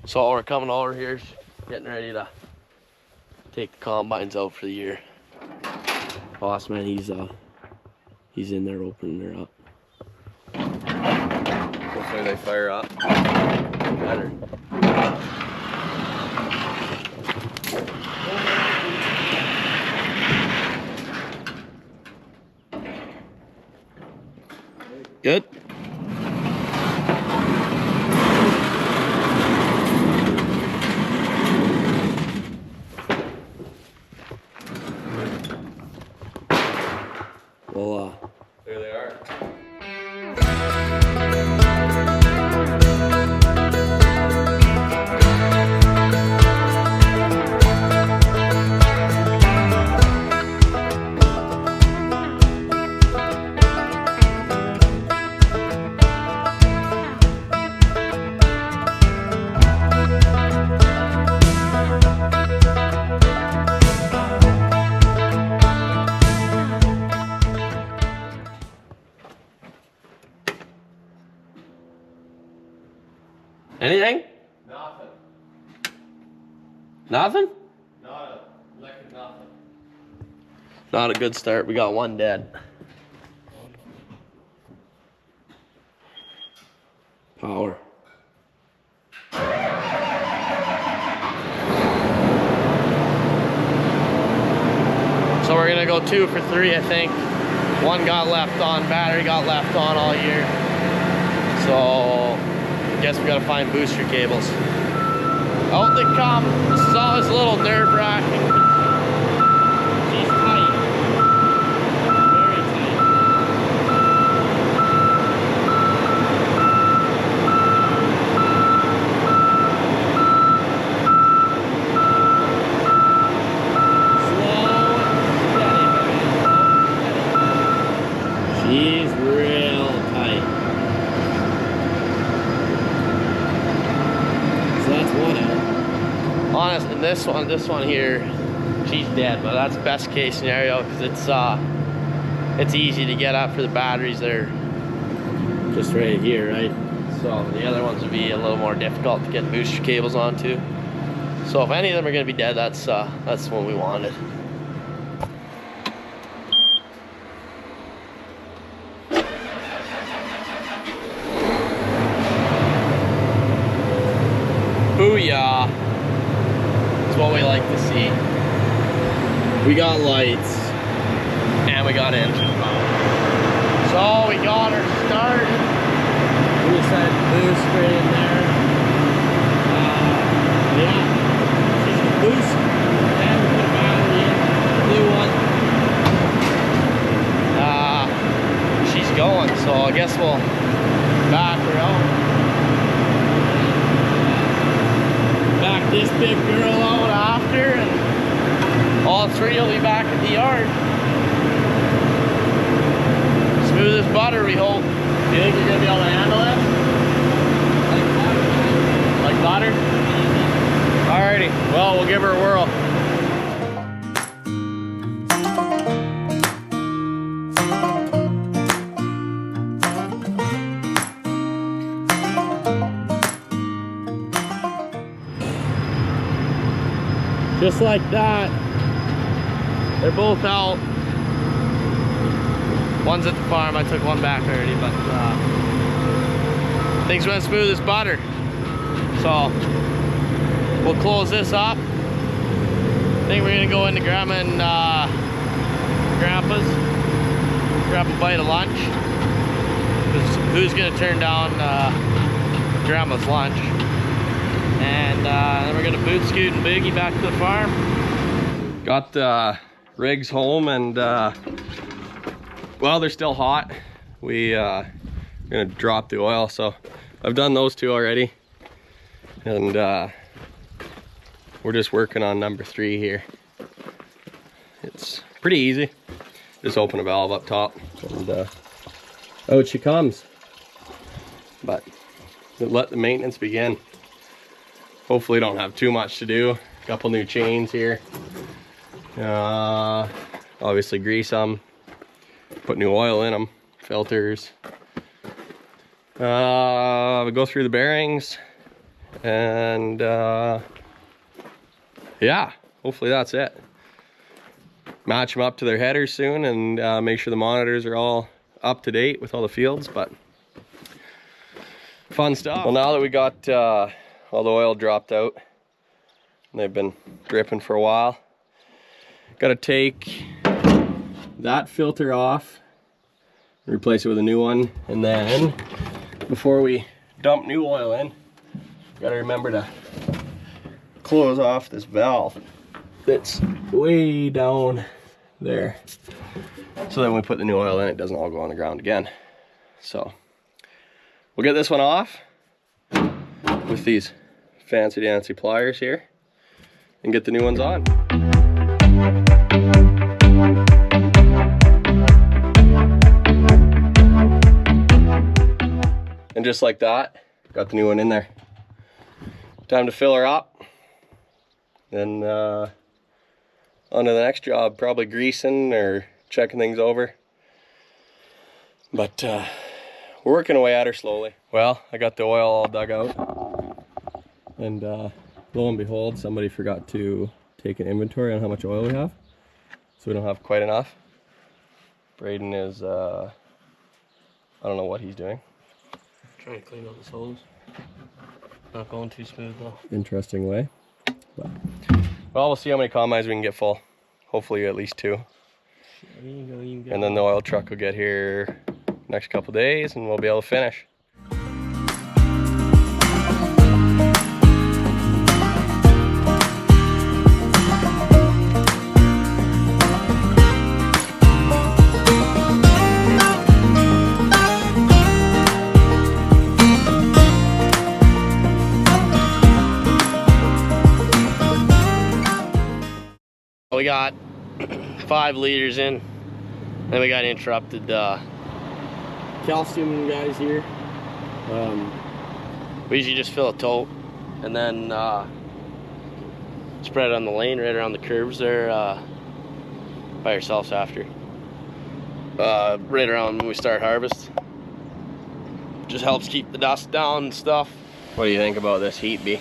So we're coming over here, getting ready to take the combines out for the year. Boss man, he's in there opening her up. Hopefully they fire up. Better. Good. Well, there they are. anything? Nothing. Nothing? Nothing. Not a good start. We got one dead. Power. So we're gonna go 2 for 3, I think. One got left on, battery got left on all year. So I guess we gotta find booster cables. Out they come. This is always a little nerve-wracking. She's tight. Very tight. Slow and steady, baby. She's real tight. So that's one out. Honest, and this one here, she's dead, but that's best case scenario because it's easy to get up for the batteries. They're just right here, right? So the other ones would be a little more difficult to get booster cables onto. So if any of them are gonna be dead, that's what we wanted. Booyah! That's what we like to see. We got lights and we got engine power. So we got her started. We just had boost straight in there. Yeah, she's a boost and we put a battery in, blue one. She's going, so I guess we'll back her out. Back this big girl out after, and all 3 will be back at the yard. Smooth as butter, we hope. Do you think you're gonna be able to handle it? Like butter? Alrighty, well, we'll give her a whirl. Just like that. They're both out. One's at the farm. I took one back already, but things went smooth as butter. So we'll close this up. I think we're gonna go into Grandma and Grandpa's, grab a bite of lunch. Who's gonna turn down Grandma's lunch? And then we're gonna boot scoot and boogie back to the farm. Got the rigs home and well, they're still hot. We're gonna drop the oil, so I've done those 2 already. And we're just working on number 3 here. It's pretty easy. Just open a valve up top and out she comes. But let the maintenance begin. Hopefully don't have too much to do. A couple new chains here. Obviously grease them. Put new oil in them. Filters. We go through the bearings. And yeah, hopefully that's it. Match them up to their headers soon and make sure the monitors are all up to date with all the fields, but fun stuff. Well, now that we got all the oil dropped out, and they've been dripping for a while, got to take that filter off, replace it with a new one, and then before we dump new oil in, got to remember to close off this valve that's way down there, so that when we put the new oil in, it doesn't all go on the ground again. So we'll get this one off with these fancy dancy pliers here and get the new ones on. And just like that, got the new one in there. Time to fill her up. Then on to the next job, probably greasing or checking things over. But we're working away at her slowly. Well, I got the oil all dug out. And lo and behold, somebody forgot to take an inventory on how much oil we have. So we don't have quite enough. Braden is, I don't know what he's doing. Trying to clean out this hose. Not going too smooth though. Interesting way. But, well, we'll see how many combines we can get full. Hopefully at least 2. And then the oil truck will get here next couple days and we'll be able to finish. We got 5 liters in, then we got interrupted. Calcium guys here. We usually just fill a tote and then spread it on the lane right around the curves there by yourselves after. Right around when we start harvest. Just helps keep the dust down and stuff. What do you think about this heat, B?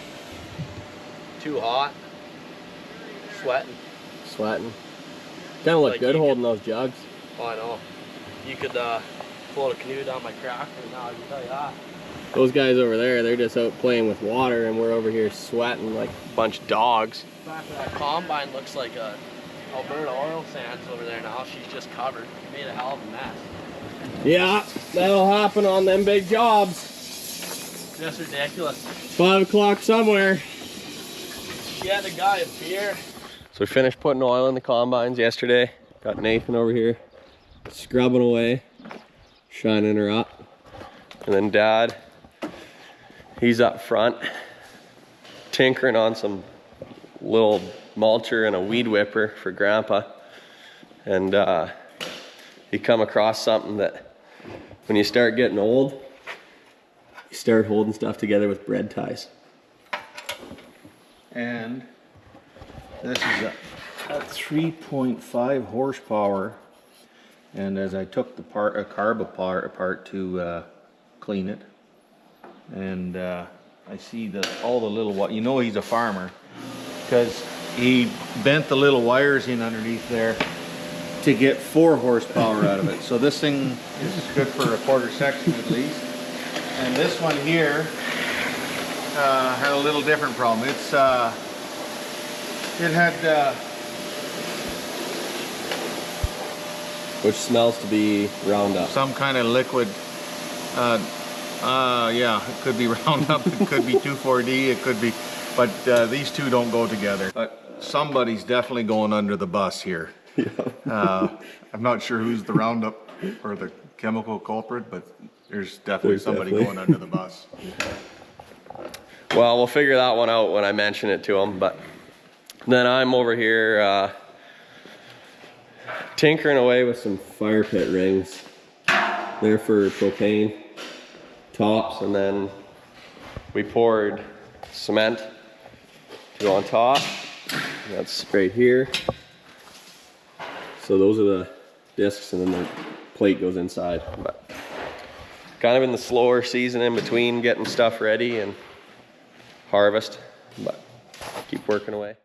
Too hot. Sweating. Sweating. Kind of look Like good you holding those jugs. Oh, I know. You could float a canoe down my crack right now, I can tell you that. Those guys over there, they're just out playing with water and we're over here sweating like a bunch of dogs. In fact, that combine looks like a Alberta oil sands over there now. She's just covered. She made a hell of a mess. Yeah, that'll happen on them big jobs. Just ridiculous. 5 o'clock somewhere. She had a guy a beer. So we finished putting oil in the combines yesterday. Got Nathan over here scrubbing away, shining her up. And then Dad, he's up front tinkering on some little mulcher and a weed whipper for Grandpa. And he come across something that when you start getting old, you start holding stuff together with bread ties. And this is a 3.5 horsepower, and as I took the carb apart to clean it, and I see all the little, you know, he's a farmer because he bent the little wires in underneath there to get 4 horsepower out of it. So this thing is good for a quarter section at least. And this one here had a little different problem. It's it had Which smells to be Roundup. some kind of liquid. Yeah, it could be Roundup, it could be 2,4-D, it could be, but these two don't go together. But somebody's definitely going under the bus here. Yeah. I'm not sure who's the Roundup or the chemical culprit, but there's definitely somebody going under the bus. Well, we'll figure that one out when I mention it to him, but then I'm over here tinkering away with some fire pit rings. They're for propane tops, and then we poured cement to go on top. That's right here. So those are the discs, and then the plate goes inside. But kind of in the slower season in between getting stuff ready, and harvest, but keep working away.